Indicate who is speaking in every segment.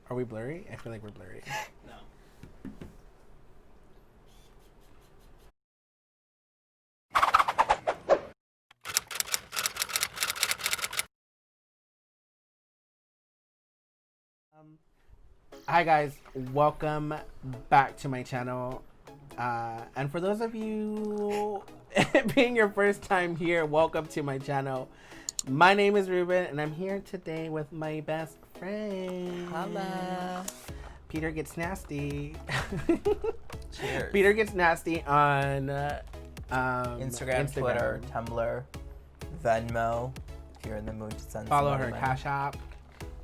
Speaker 1: Are we blurry? I feel like we're blurry.
Speaker 2: No.
Speaker 1: Hi guys, welcome back to my channel. And for those of you being your first time here, welcome to my channel. My name is Ruben and I'm here today with my best friend.
Speaker 2: Holla.
Speaker 1: Peter Gets Nasty.
Speaker 2: Cheers.
Speaker 1: Peter Gets Nasty on
Speaker 2: Instagram, Twitter, Tumblr, Venmo, if you're in the mood to send
Speaker 1: Follow
Speaker 2: some
Speaker 1: her
Speaker 2: money.
Speaker 1: Cash App.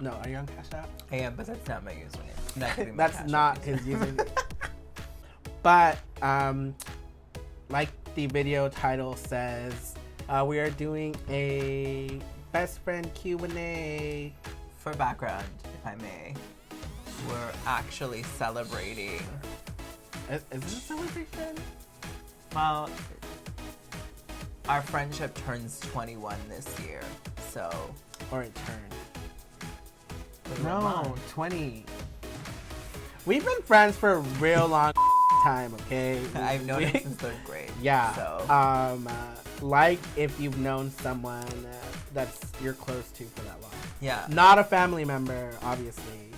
Speaker 1: No, are you on Cash App?
Speaker 2: I am, but that's not my username. I'm not giving my
Speaker 1: That's
Speaker 2: Cash
Speaker 1: not
Speaker 2: App
Speaker 1: his username. But like the video title says, we are doing a best friend Q&A.
Speaker 2: For background, if I may, we're actually celebrating.
Speaker 1: Is this a celebration?
Speaker 2: Well, our friendship turns 21 this year, so.
Speaker 1: Or it turned?
Speaker 2: Come on.
Speaker 1: No, 20. We've been friends for a real long time, okay?
Speaker 2: I've known him since 3rd grade.
Speaker 1: Yeah.
Speaker 2: So.
Speaker 1: Like if you've known someone that's you're close to for that long.
Speaker 2: Yeah.
Speaker 1: Not a family member, obviously.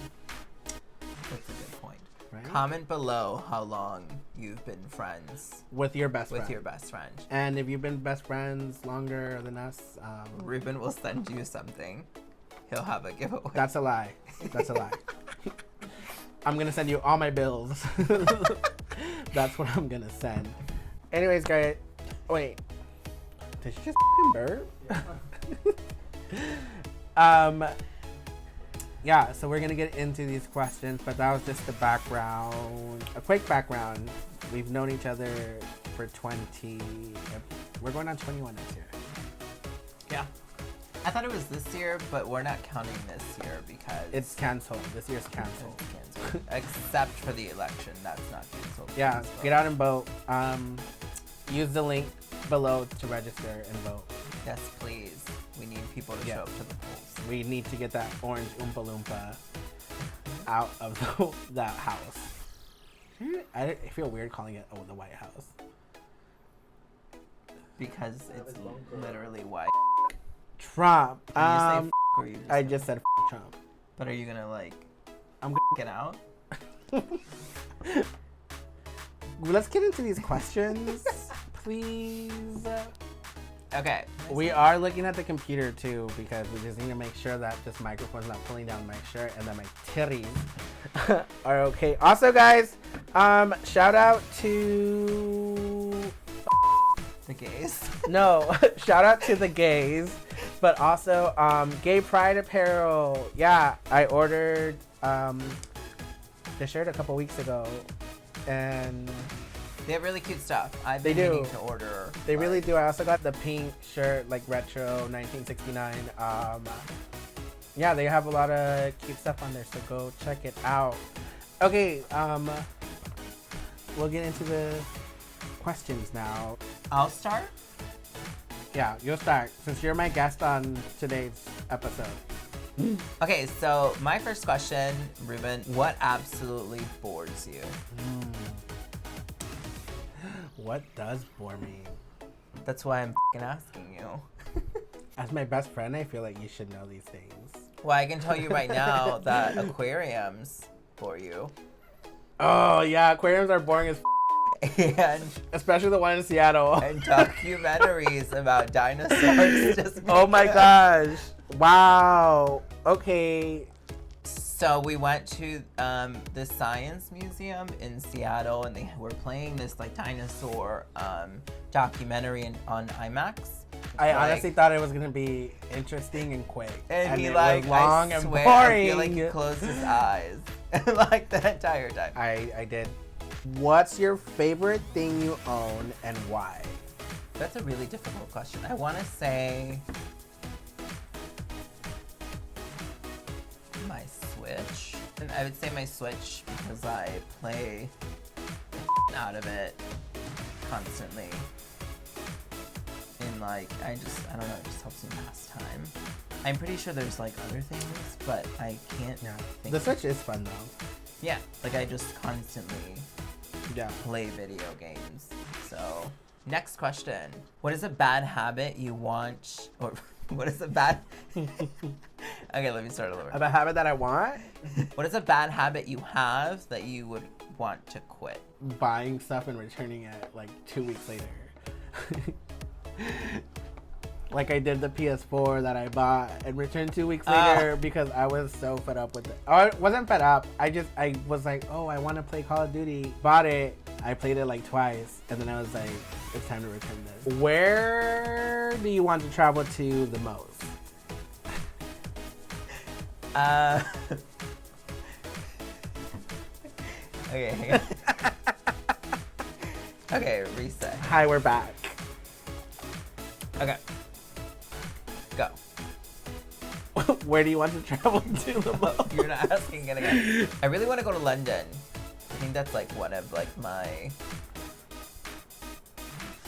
Speaker 2: That's a good point.
Speaker 1: Right?
Speaker 2: Comment below how long you've been friends
Speaker 1: With your best friend.
Speaker 2: with your best friend.
Speaker 1: And if you've been best friends longer than us,
Speaker 2: Ruben will send you something. He'll have a giveaway.
Speaker 1: that's a lie. That's a lie. I'm gonna send you all my bills. That's what I'm gonna send. Anyways, guys, wait. Did she just burp? Yeah, so we're gonna get into these questions, but that was just the background, a quick background. We've known each other for 20, we're going on 21 this year.
Speaker 2: Yeah. I thought it was this year, but we're not counting this year because
Speaker 1: It's canceled. This year's canceled.
Speaker 2: it's canceled. Except for the election, that's not canceled.
Speaker 1: Yeah,
Speaker 2: Please
Speaker 1: get
Speaker 2: vote.
Speaker 1: out and vote. Use the link below to register and vote.
Speaker 2: Yes, please. We need people to
Speaker 1: Yeah.
Speaker 2: show up to the polls.
Speaker 1: We need to get that orange Oompa Loompa out of that house. I feel weird calling it the White House.
Speaker 2: Because it's literally white.
Speaker 1: Trump.
Speaker 2: Did you say f or you just
Speaker 1: I
Speaker 2: said
Speaker 1: just said Trump.
Speaker 2: But are you gonna like
Speaker 1: I'm
Speaker 2: get out?
Speaker 1: Let's get into these questions, please.
Speaker 2: Okay.
Speaker 1: We are looking at the computer too because we just need to make sure that this microphone's not pulling down my shirt and that my titties are okay. Also, guys, shout out to
Speaker 2: The gays.
Speaker 1: no, shout out to the gays, but also Gay Pride apparel. Yeah, I ordered the shirt a couple weeks ago, and
Speaker 2: They have really cute stuff. I've
Speaker 1: They
Speaker 2: been
Speaker 1: do.
Speaker 2: meaning to order.
Speaker 1: they really
Speaker 2: like,
Speaker 1: do. I also got the pink shirt, like retro 1969. Yeah, they have a lot of cute stuff on there, so go check it out. Okay, we'll get into the questions now.
Speaker 2: I'll start.
Speaker 1: Yeah, you'll start since you're my guest on today's episode.
Speaker 2: Okay, so my first question, Ruben, what absolutely bores you?
Speaker 1: What does bore me?
Speaker 2: That's why I'm f***ing asking you.
Speaker 1: As my best friend, I feel like you should know these things.
Speaker 2: Well, I can tell you right now that aquariums bore you.
Speaker 1: Oh yeah, aquariums are boring as
Speaker 2: and
Speaker 1: especially the one in Seattle.
Speaker 2: and documentaries about dinosaurs just
Speaker 1: Oh my gosh. Wow. Okay.
Speaker 2: So we went to the Science Museum in Seattle, and they were playing this like dinosaur documentary on IMAX.
Speaker 1: I
Speaker 2: Like,
Speaker 1: honestly thought it was gonna be interesting and quick.
Speaker 2: and he
Speaker 1: it
Speaker 2: like
Speaker 1: was long
Speaker 2: I
Speaker 1: and
Speaker 2: swear,
Speaker 1: boring.
Speaker 2: I feel like he closed his eyes like the entire time.
Speaker 1: I did. What's your favorite thing you own and why?
Speaker 2: That's a really difficult question. I want to say my Switch. And I would say my Switch because I play out of it constantly. And like, I don't know, it just helps me pass time. I'm pretty sure there's like other things, but I can't think.
Speaker 1: The Switch is fun though.
Speaker 2: Yeah, like I just constantly play video games. So, next question. What is a bad habit you want, or what is a bad... Okay, let me start over.
Speaker 1: A bad habit that I want?
Speaker 2: What is a bad habit you have that you would want to quit?
Speaker 1: Buying stuff and returning it like 2 weeks later. Like I did the PS4 that I bought and returned 2 weeks later because I was so fed up with it. Oh, I wasn't fed up. I was like, oh, I want to play Call of Duty. Bought it. I played it like twice. And then I was like, it's time to return this. Where do you want to travel to the most?
Speaker 2: Okay, hang on. Okay, reset.
Speaker 1: Hi, we're back.
Speaker 2: Okay. Go.
Speaker 1: Where do you want to travel to the most?
Speaker 2: You're not asking it again. I really want to go to London. I think that's like one of like my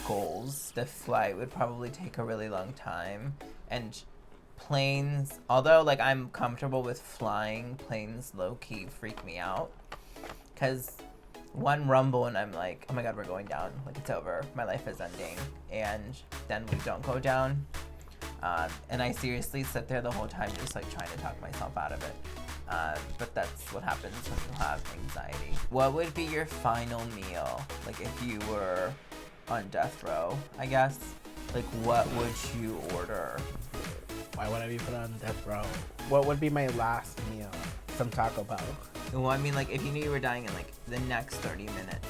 Speaker 2: goals. The flight would probably take a really long time, and planes, although like I'm comfortable with flying, planes low-key freak me out. Cause one rumble and I'm like, oh my god, we're going down. Like it's over. My life is ending. And then we don't go down. And I seriously sit there the whole time just like trying to talk myself out of it. But that's what happens when you have anxiety. What would be your final meal? Like if you were on death row, I guess. Like what would you order?
Speaker 1: Why would I be put on death row? What would be my last meal? Some Taco Bell.
Speaker 2: Well, I mean, like, if you knew you were dying in, like, the next 30 minutes.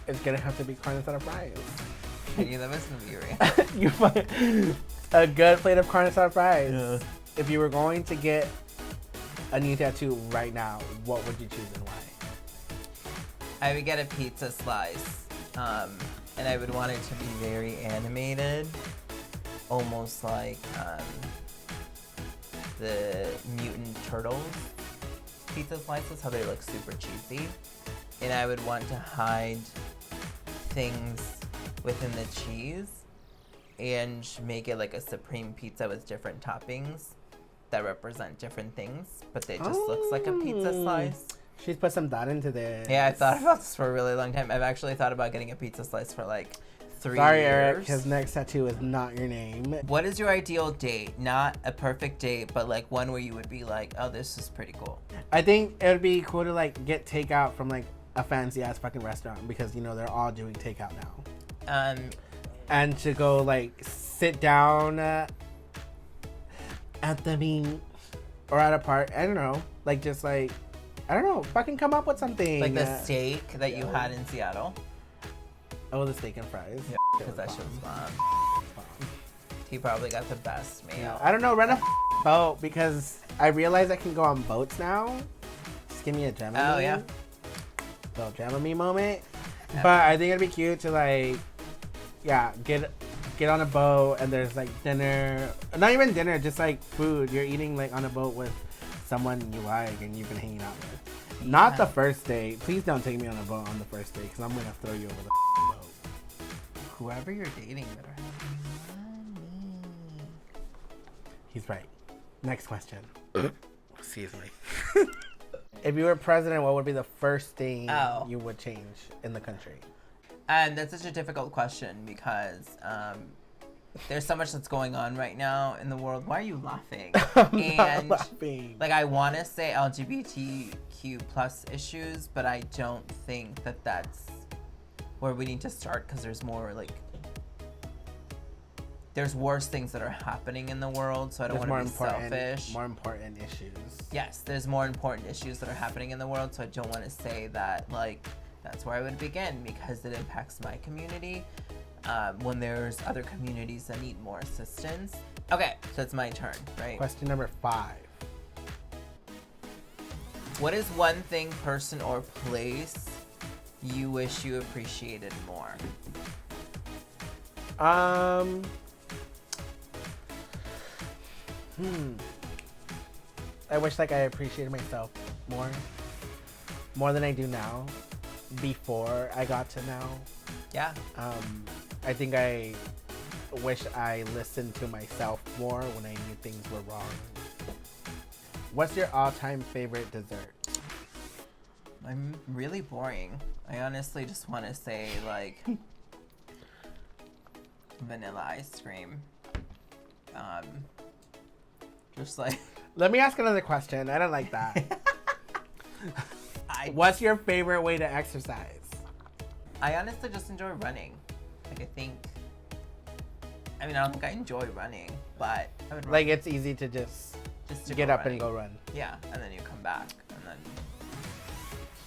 Speaker 1: It's gonna have to be carne asada fries.
Speaker 2: I knew that was gonna be right.
Speaker 1: You find a good plate of carne asada fries. Yeah. If you were going to get a new tattoo right now, what would you choose and why?
Speaker 2: I would get a pizza slice. And I would want it to be very animated. Almost like, the Mutant Turtles pizza slices, how they look super cheesy. And I would want to hide things within the cheese and make it like a supreme pizza with different toppings that represent different things, but it just looks like a pizza slice.
Speaker 1: She's put some thought into this.
Speaker 2: Yeah, I thought about this for a really long time. I've actually thought about getting a pizza slice for like 3
Speaker 1: Sorry,
Speaker 2: years.
Speaker 1: Eric, his next tattoo is not your name.
Speaker 2: What is your ideal date? Not a perfect date, but like one where you would be like, oh, this is pretty cool.
Speaker 1: I think it would be cool to like get takeout from like a fancy ass fucking restaurant because you know they're all doing takeout now. And to go like sit down at the beach or at a park. I don't know, like just like I don't know, fucking come up with something.
Speaker 2: Like the steak that you had in Seattle.
Speaker 1: Oh, the steak and fries.
Speaker 2: Yeah, because that shit was bomb. He probably got the best meal.
Speaker 1: Yeah. I don't know, rent a boat because I realize I can go on boats now. Just give me a Dramamine.
Speaker 2: Oh, yeah.
Speaker 1: Little Dramamine moment.
Speaker 2: Yeah.
Speaker 1: But I think it'd be cute to like, yeah, get on a boat and there's like dinner. Not even dinner, just like food. You're eating like on a boat with someone you like and you've been hanging out with. Yeah. Not the first date. Please don't take me on a boat on the first date because I'm going to throw you over the boat.
Speaker 2: Whoever you're dating better have money.
Speaker 1: He's right. Next question. Excuse me. If you were president, what would be the first thing you would change in the country?
Speaker 2: And that's such a difficult question because there's so much that's going on right now in the world. Why are you laughing?
Speaker 1: I'm not laughing.
Speaker 2: Like I want to say LGBTQ plus issues, but I don't think that that's where we need to start because there's more like there's worse things that are happening in the world, so I don't want to be selfish.
Speaker 1: More important issues.
Speaker 2: Yes, there's more important issues that are happening in the world, so I don't want to say that like that's where I would begin because it impacts my community when there's other communities that need more assistance. Okay, so it's my turn, right?
Speaker 1: Question number 5.
Speaker 2: What is one thing, person, or place you wish you appreciated more?
Speaker 1: I wish like I appreciated myself more than I do now. Before I got to now.
Speaker 2: Yeah.
Speaker 1: I think I wish I listened to myself more when I knew things were wrong. What's your all-time favorite dessert?
Speaker 2: I'm really boring. I honestly just want to say, like, vanilla ice cream. Just like...
Speaker 1: Let me ask another question. I don't like that. What's your favorite way to exercise?
Speaker 2: I honestly just enjoy running. Like, I don't think I enjoy running, but I would run.
Speaker 1: Like, it's easy to just
Speaker 2: to
Speaker 1: get
Speaker 2: go
Speaker 1: up
Speaker 2: running.
Speaker 1: and go run.
Speaker 2: Yeah, and then you come back, and then...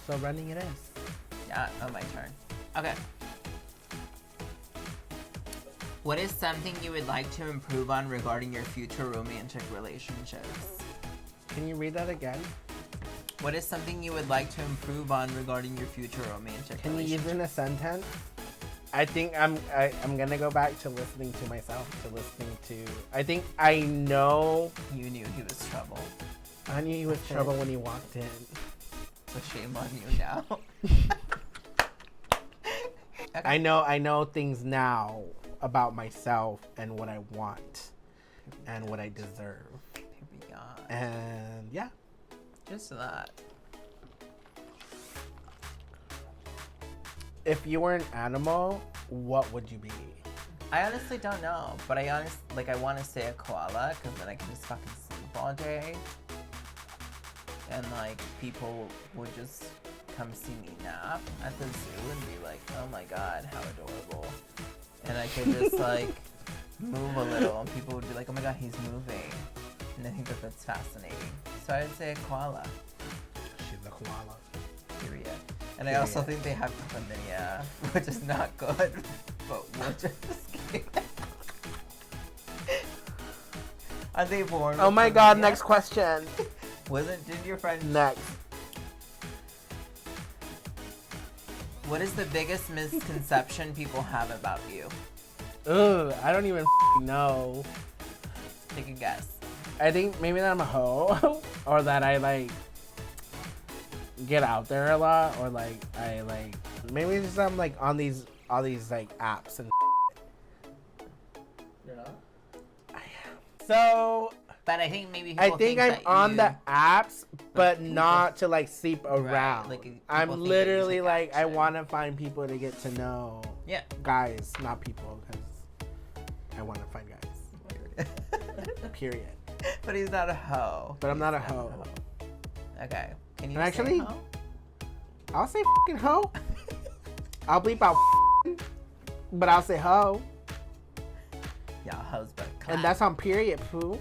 Speaker 1: So running it is.
Speaker 2: Yeah, oh, my turn. Okay. What is something you would like to improve on regarding your future romantic relationships?
Speaker 1: Can you read that again?
Speaker 2: What is something you would like to improve on regarding your future romantic
Speaker 1: Can you
Speaker 2: relationship?
Speaker 1: use it in a sentence? I think I'm gonna go back to listening to myself, I think I know.
Speaker 2: You knew he was trouble.
Speaker 1: I knew he was trouble when he walked in.
Speaker 2: So shame on you now. Okay.
Speaker 1: I know things now about myself and what I want and what I deserve.
Speaker 2: Here we go.
Speaker 1: And yeah.
Speaker 2: Just that.
Speaker 1: If you were an animal, what would you be?
Speaker 2: I honestly don't know, but I want to say a koala, because then I can just fucking sleep all day. And like, people would just come see me nap at the zoo and be like, oh my god, how adorable. And I could just like move a little and people would be like, oh my god, he's moving. And I think that that's fascinating. So I would say a koala.
Speaker 1: She's a koala.
Speaker 2: Period. And I also think they have chlamydia, which is not good, but we'll just kidding. Are they born?
Speaker 1: Oh my god, next question.
Speaker 2: Did your friend...
Speaker 1: Next.
Speaker 2: What is the biggest misconception people have about you?
Speaker 1: Ugh, I don't even know.
Speaker 2: Take a guess.
Speaker 1: I think maybe that I'm a hoe, or that I like get out there a lot, or like I like maybe it's just I'm like on all these like apps and.
Speaker 2: Yeah.
Speaker 1: So.
Speaker 2: But I think maybe
Speaker 1: I think I'm on the apps, but
Speaker 2: people,
Speaker 1: not to like sleep around.
Speaker 2: Like, people
Speaker 1: I'm
Speaker 2: think that you
Speaker 1: literally
Speaker 2: take
Speaker 1: like I
Speaker 2: action.
Speaker 1: want to find people to get to know.
Speaker 2: Yeah.
Speaker 1: Guys, not people, because I want to find guys. Period.
Speaker 2: But he's not a hoe.
Speaker 1: But I'm not a hoe.
Speaker 2: Okay. Can you
Speaker 1: Actually,
Speaker 2: say hoe?
Speaker 1: I'll say fucking hoe. I'll bleep out but I'll say hoe.
Speaker 2: Yeah, hoes, but
Speaker 1: And that's on period, poo.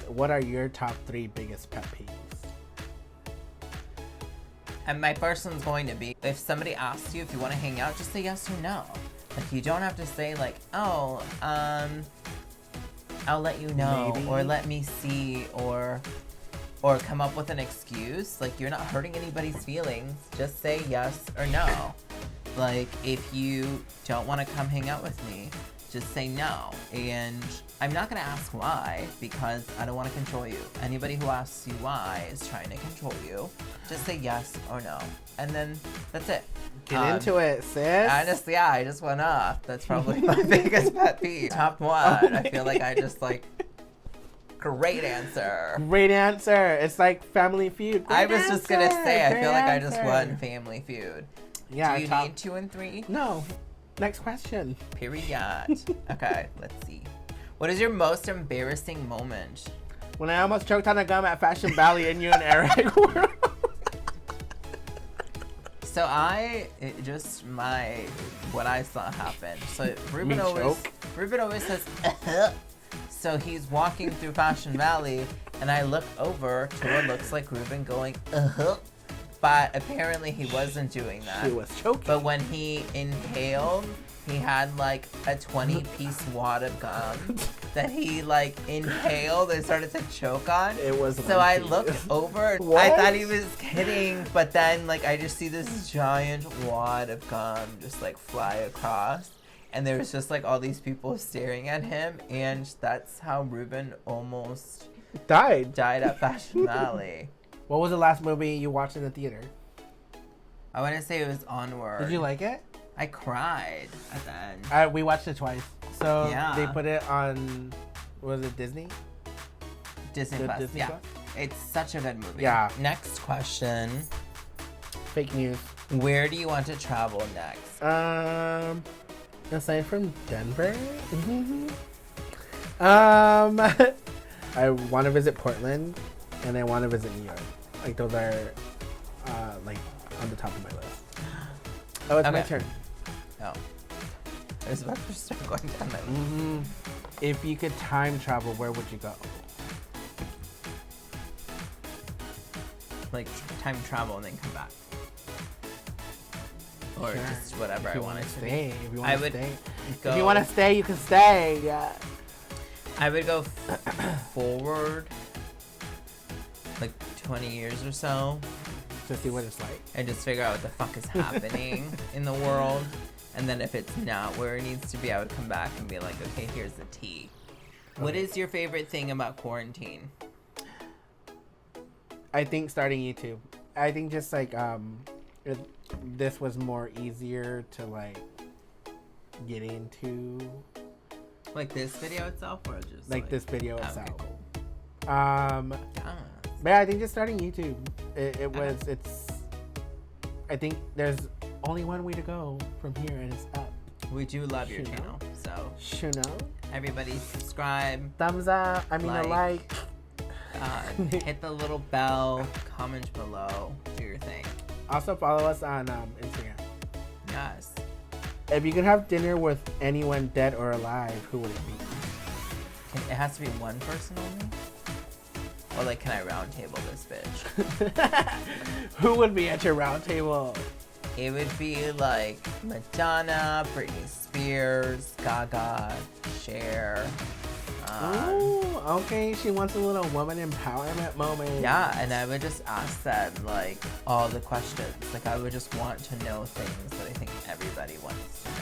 Speaker 1: What are your top 3 biggest pet peeves?
Speaker 2: And my first one's going to be, if somebody asks you if you want to hang out, just say yes or no. Like, you don't have to say like, oh, I'll let you know,
Speaker 1: Maybe.
Speaker 2: or let me see, or come up with an excuse. Like, you're not hurting anybody's feelings. Just say yes or no. Like, if you don't want to come hang out with me, just say no. And I'm not going to ask why, because I don't want to control you. Anybody who asks you why is trying to control you. Just say yes or no. And then that's it.
Speaker 1: Get into it, sis.
Speaker 2: Honestly, yeah, I just went off. That's probably my biggest pet peeve. Top 1. I feel like I just like... Great answer.
Speaker 1: Great answer. It's like Family Feud.
Speaker 2: I was just going to say, I feel like I just
Speaker 1: answer.
Speaker 2: won Family Feud.
Speaker 1: Yeah,
Speaker 2: Do you need 2 and 3?
Speaker 1: No. Next question.
Speaker 2: Period. Okay, let's see. What is your most embarrassing moment?
Speaker 1: When I almost choked on a gum at Fashion Valley and you and Eric were...
Speaker 2: So what I saw happen. So Ruben always says, so he's walking through Fashion Valley, and I look over to what looks like Ruben going, but apparently he wasn't doing that.
Speaker 1: He was choking.
Speaker 2: But when he inhaled, he had like a 20-piece wad of gum that he like inhaled and started to choke on.
Speaker 1: It was.
Speaker 2: So I looked over.
Speaker 1: What?
Speaker 2: I thought he was kidding, but then like I just see this giant wad of gum just like fly across, and there was just like all these people staring at him, and that's how Ruben almost
Speaker 1: died
Speaker 2: at Fashion Valley.
Speaker 1: What was the last movie you watched in the theater?
Speaker 2: I want to say it was Onward.
Speaker 1: Did you like it?
Speaker 2: I cried at the end.
Speaker 1: We watched it twice. So
Speaker 2: Yeah.
Speaker 1: they put it on, was it Disney?
Speaker 2: Disney Plus.
Speaker 1: Disney
Speaker 2: Yeah.
Speaker 1: Plus?
Speaker 2: It's such a good movie.
Speaker 1: Yeah.
Speaker 2: Next question.
Speaker 1: Fake news.
Speaker 2: Where do you want to travel next?
Speaker 1: Aside from Denver, I want to visit Portland, and I want to visit New York. Like those are, like on the top of my list. Oh, it's my
Speaker 2: Okay.
Speaker 1: turn.
Speaker 2: Oh. I was about to start going down that list.
Speaker 1: If you could time travel, where would you go?
Speaker 2: Like time travel and then come back. Or
Speaker 1: Sure.
Speaker 2: just whatever
Speaker 1: If
Speaker 2: I
Speaker 1: you
Speaker 2: want
Speaker 1: wanna
Speaker 2: it to be.
Speaker 1: stay, if you
Speaker 2: I
Speaker 1: want to
Speaker 2: would
Speaker 1: stay,
Speaker 2: go,
Speaker 1: if you want to stay, you can stay. Yeah.
Speaker 2: I would go forward like 20 years or so
Speaker 1: To see what it's like.
Speaker 2: and just figure out what the fuck is happening in the world. And then if it's not where it needs to be, I would come back and be like, okay, here's the tea. What
Speaker 1: Okay.
Speaker 2: is your favorite thing about quarantine?
Speaker 1: I think starting YouTube. I think just like this was more easier to like get into,
Speaker 2: Like this video itself or just
Speaker 1: like this video
Speaker 2: okay,
Speaker 1: itself.
Speaker 2: cool.
Speaker 1: Yeah,
Speaker 2: Yeah.
Speaker 1: I think just starting YouTube. It's. I think there's only one way to go from here, and it's up.
Speaker 2: We do love your
Speaker 1: You know?
Speaker 2: channel. So
Speaker 1: You know,
Speaker 2: everybody subscribe,
Speaker 1: thumbs up. I mean, a like.
Speaker 2: hit the little bell, comment below, do your thing.
Speaker 1: Also follow us on Instagram.
Speaker 2: Yes.
Speaker 1: If you could have dinner with anyone dead or alive, who would it be?
Speaker 2: It has to be one person only? Or like, can I round table this bitch?
Speaker 1: Who would be at your round table?
Speaker 2: It would be like Madonna, Britney Spears, Gaga, Cher.
Speaker 1: Ooh, okay. She wants a little woman empowerment moment.
Speaker 2: Yeah, and I would just ask them like all the questions. Like I would just want to know things that I think everybody wants to know.